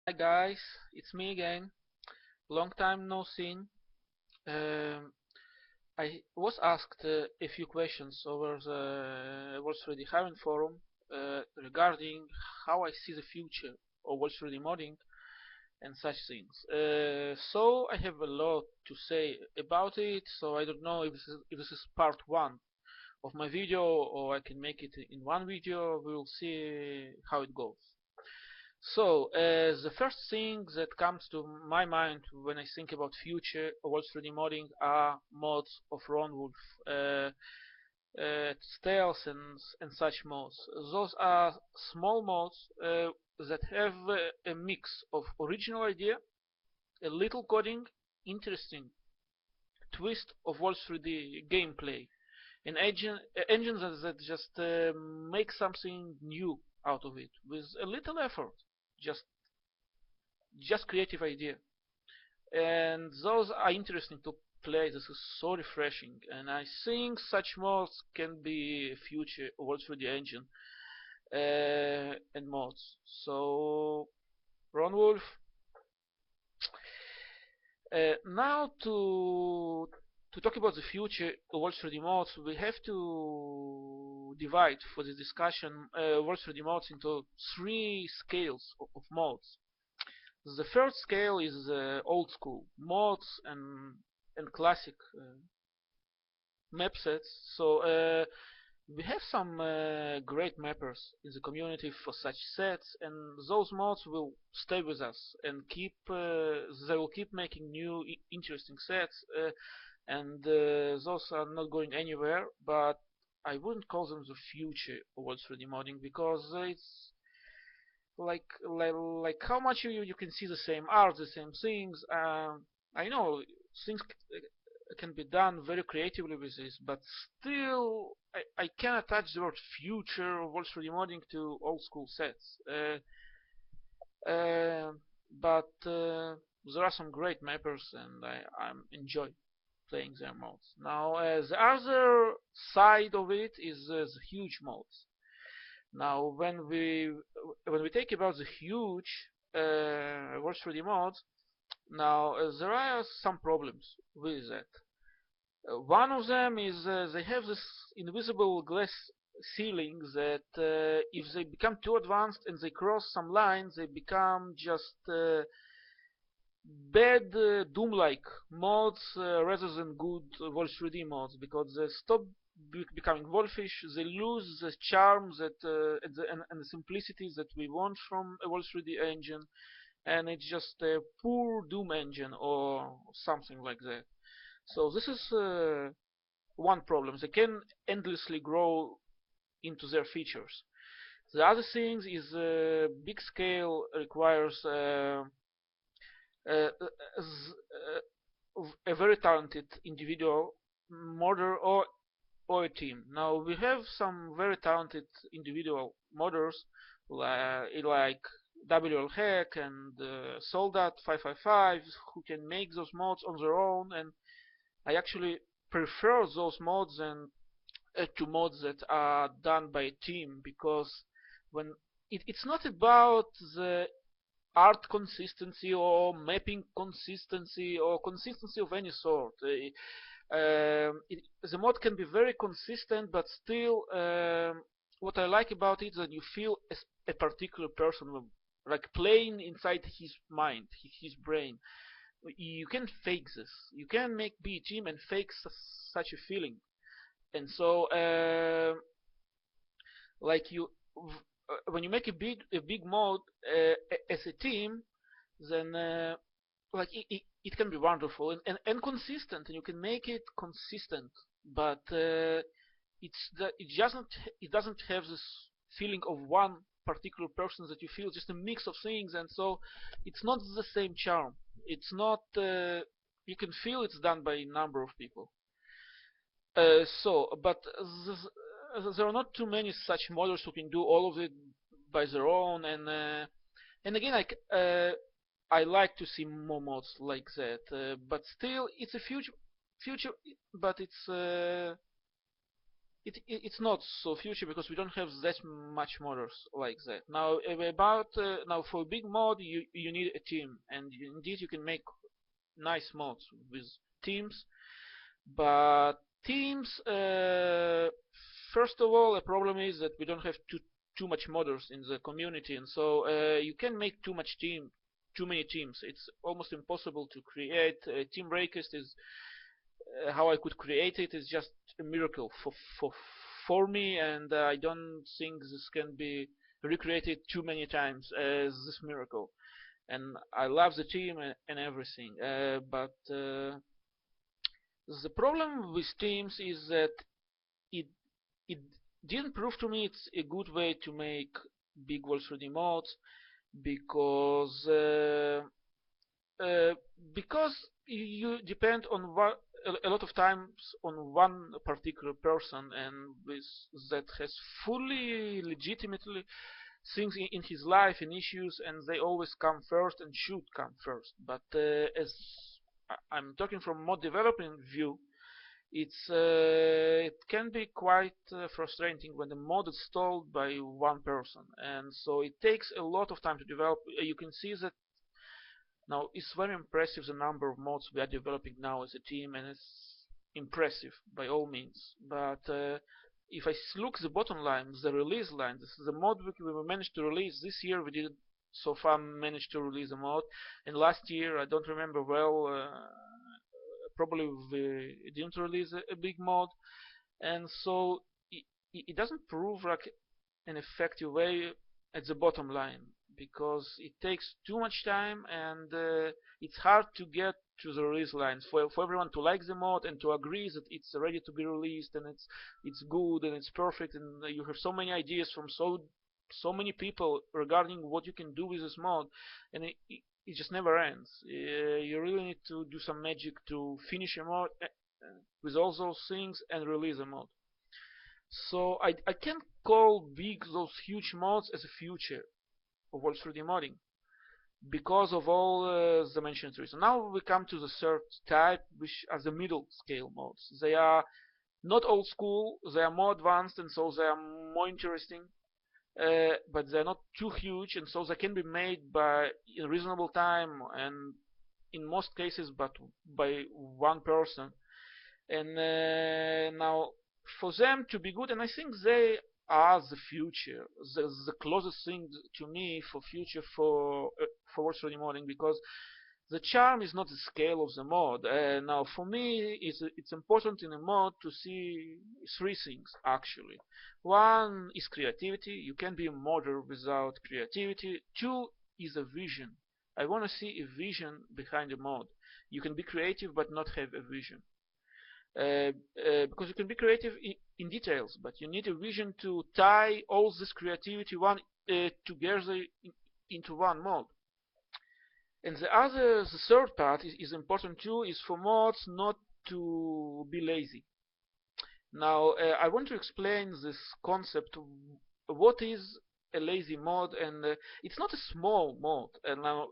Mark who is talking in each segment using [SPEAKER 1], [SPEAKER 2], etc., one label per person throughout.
[SPEAKER 1] Hi guys, it's me again. Long time no seen. Um, I was asked a few questions over the Wolf3D hiring forum regarding how I see the future of Wolf3D modding and such things. So I have a lot to say about it. So I don't know if this is part one of my video or I can make it in one video. We'll see how it goes. So, the first thing that comes to my mind when I think about future Wolf3D modding are mods of Ron Wolf, Stealth and such mods. Those are small mods that have a mix of original idea, a little coding, interesting twist of Wolf3D gameplay, an engine that just make something new out of it with a little effort. Just just creative idea, and those are interesting to play. This is so refreshing, and I think such mods can be future World 3D engine and mods. So Ron Wolf. Now to talk about the future World 3D mods, we have to divide for this discussion World 3D mods into three scales of mods. The first scale is old school mods and classic map sets. So we have some great mappers in the community for such sets, and those mods will stay with us and keep. They will keep making new interesting sets, and those are not going anywhere. But I wouldn't call them the future of World 3D modding because it's like how much you can see the same art, the same things. I know things can be done very creatively with this, but still I can attach the word future of Wolf 3D modding to old school sets. Uh, but there are some great mappers, and I enjoy playing their mods. Now, the other side of it is the huge mods. Now, when we take about the huge World 3D mods, now there are some problems with that. One of them is they have this invisible glass ceiling that if they become too advanced and they cross some lines, they become just bad Doom-like mods rather than good Wolf 3D mods because they stop becoming wolfish. They lose the charm and the simplicity that we want from a Wolf 3D engine, and it's just a poor Doom engine or something like that. So this is one problem. They can endlessly grow into their features. The other thing is big scale requires uh, a very talented individual modder or a team. Now we have some very talented individual modders like WL Hack and Soldat 555 who can make those mods on their own, and I actually prefer those mods and to mods that are done by a team because when it's not about the art consistency or mapping consistency or consistency of any sort. The mod can be very consistent, but still, what I like about it is that you feel as a particular person, like playing inside his mind, his brain. You can fake this. You can make be a team and fake such a feeling. And so, like when you make a big mod as a team, then like it can be wonderful and consistent, and you can make it consistent, but it doesn't have this feeling of one particular person that you feel just a mix of things, and so it's not the same charm. It's not you can feel it's done by a number of people. But there are not too many such models who can do all of it by their own, and again, I like to see more mods like that. But still, it's a future, but it's not so future because we don't have that much modders like that. Now about now for a big mod you need a team, and indeed you can make nice mods with teams, but teams first of all, a problem is that we don't have too much modders in the community, and so you can make too many teams. It's almost impossible to create. Team Breakers is how I could create it is just a miracle for me, and I don't think this can be recreated too many times as this miracle. And I love the team and everything, but the problem with teams is that it it didn't prove to me it's a good way to make big Wolf3D mods because uh, uh, because you depend on a lot of times on one particular person, and with that has fully legitimately things in his life and issues, and they always come first and should come first. But as I'm talking from mod development view, it can be quite frustrating when the mod is stalled by one person, and so it takes a lot of time to develop. You can see that now it's very impressive the number of mods we are developing now as a team, and it's impressive by all means. But if I look the bottom line, the release line, this is the mod we managed to release this year. We didn't so far manage to release a mod, and last year I don't remember well. Probably we didn't release a big mod, and so it doesn't prove like an effective way at the bottom line because it takes too much time, and it's hard to get to the release lines for everyone to like the mod and to agree that it's ready to be released and it's good and it's perfect, and you have so many ideas from so many people regarding what you can do with this mod, and it just never ends. You really need to do some magic to finish a mod with all those things and release a mod. So I can't call big those huge mods as a future of Wolf3D modding because of all the mentioned reasons. Now we come to the third type, which are the middle scale mods. They are not old school, they are more advanced, and so they are more interesting. But they're not too huge, and so they can be made by in reasonable time, and in most cases, but by one person. And now, for them to be good, and I think they are the future, the closest thing to me for future for Wolf3D modding, because the charm is not the scale of the mod. Now, for me, it's important in a mod to see three things actually. One is creativity. You can be a modder without creativity. Two is a vision. I want to see a vision behind a mod. You can be creative but not have a vision. Because you can be creative in details, but you need a vision to tie all this creativity together into one mod. And the third part is important too, is for mods not to be lazy. Now, I want to explain this concept. What is a lazy mod? And it's not a small mod. And now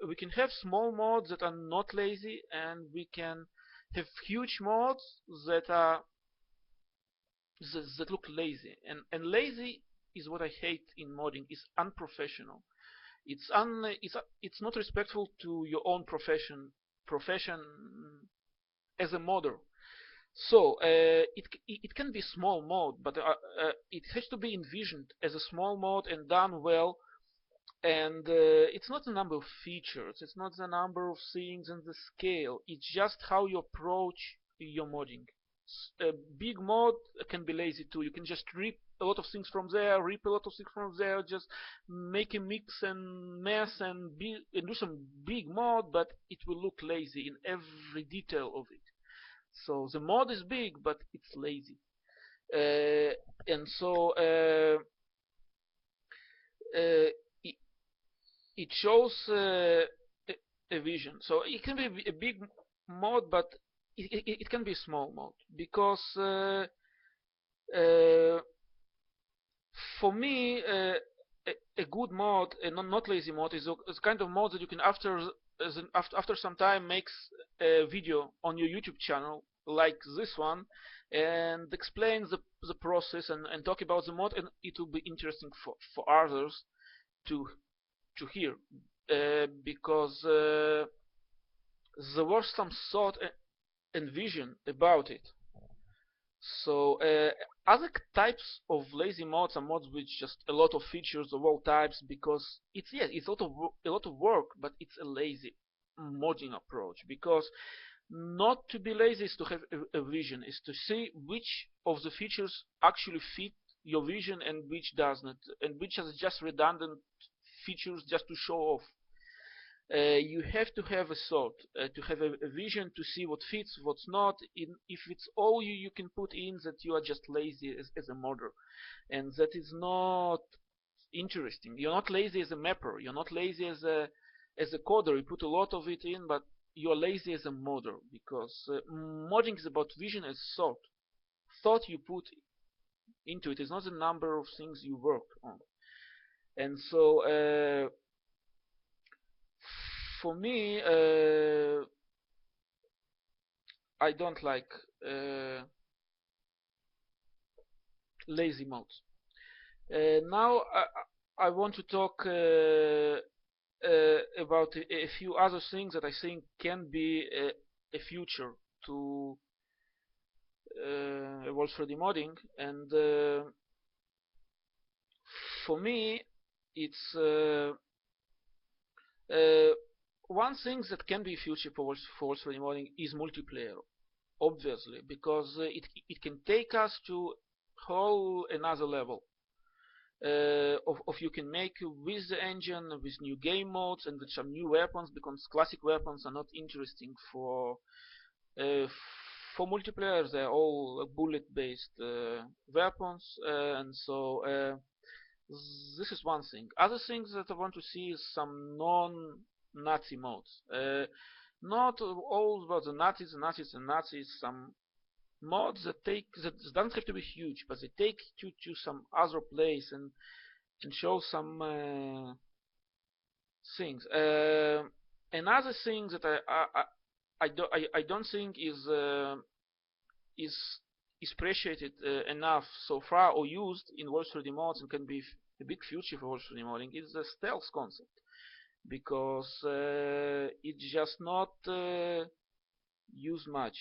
[SPEAKER 1] we can have small mods that are not lazy, and we can have huge mods that are that look lazy. And lazy is what I hate in modding. Is unprofessional. It's not respectful to your own profession as a modder. So it can be small mod, but it has to be envisioned as a small mod and done well. And it's not the number of features, it's not the number of things and the scale. It's just how you approach your modding. A big mod can be lazy too. You can just rip a lot of things from there, rip a lot of things from there, just make a mix and mess and do some big mod, but it will look lazy in every detail of it. So the mod is big, but it's lazy. And so it shows a vision. So it can be a big mod, but it can be a small mod, because for me a good mod, a not lazy mod, is a kind of mod that you can after some time makes a video on your YouTube channel like this one and explain the process and talk about the mod, and it will be interesting for others to hear, because there was some thought and vision about it. So other types of lazy mods are mods with just a lot of features of all types, because it's a lot of work, but it's a lazy modding approach. Because not to be lazy is to have a vision, is to see which of the features actually fit your vision and which does not, and which is just redundant features just to show off. You have to have a thought, to have a vision, to see what fits, what's not. If it's all you can put in, that you are just lazy as a modder, and that is not interesting. You're not lazy as a mapper. You're not lazy as a coder. You put a lot of it in, but you're lazy as a modder, because modding is about vision and thought. Thought you put into it is not the number of things you work on. And so for me, I don't like lazy modes. Now I want to talk about a few other things that I think can be a future to Wolf3D modding, and for me, it's one thing that can be a future for Wolf3D modding is multiplayer, obviously, because it can take us to whole another level. Of you can make with the engine, with new game modes and with some new weapons, because classic weapons are not interesting for multiplayer. They're all bullet-based weapons, and so this is one thing. Other things that I want to see is some non-Nazi modes. Not all about the Nazis, some mods that doesn't have to be huge, but they take you to some other place and show some things. Another thing that I don't think is appreciated enough so far or used in Wolf3D mods and can be a big future for Wolf3D modding is the stealth concept, because it's just not used much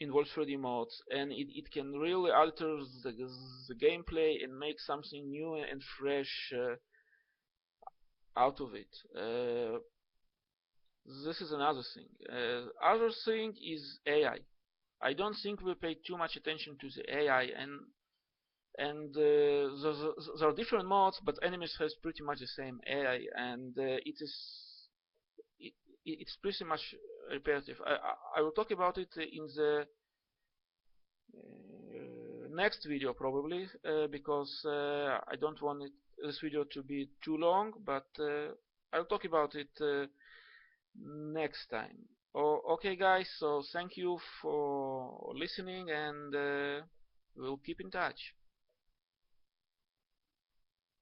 [SPEAKER 1] in Wolf3D mods, and it can really alter the gameplay and make something new and fresh out of it. This is another thing. Other thing is AI. I don't think we pay too much attention to the AI, and there are different mods, but enemies has pretty much the same AI, and it's pretty much repetitive. I will talk about it in the next video probably, because I don't want this video to be too long, but I'll talk about it next time. Okay guys, so thank you for listening, and we'll keep in touch.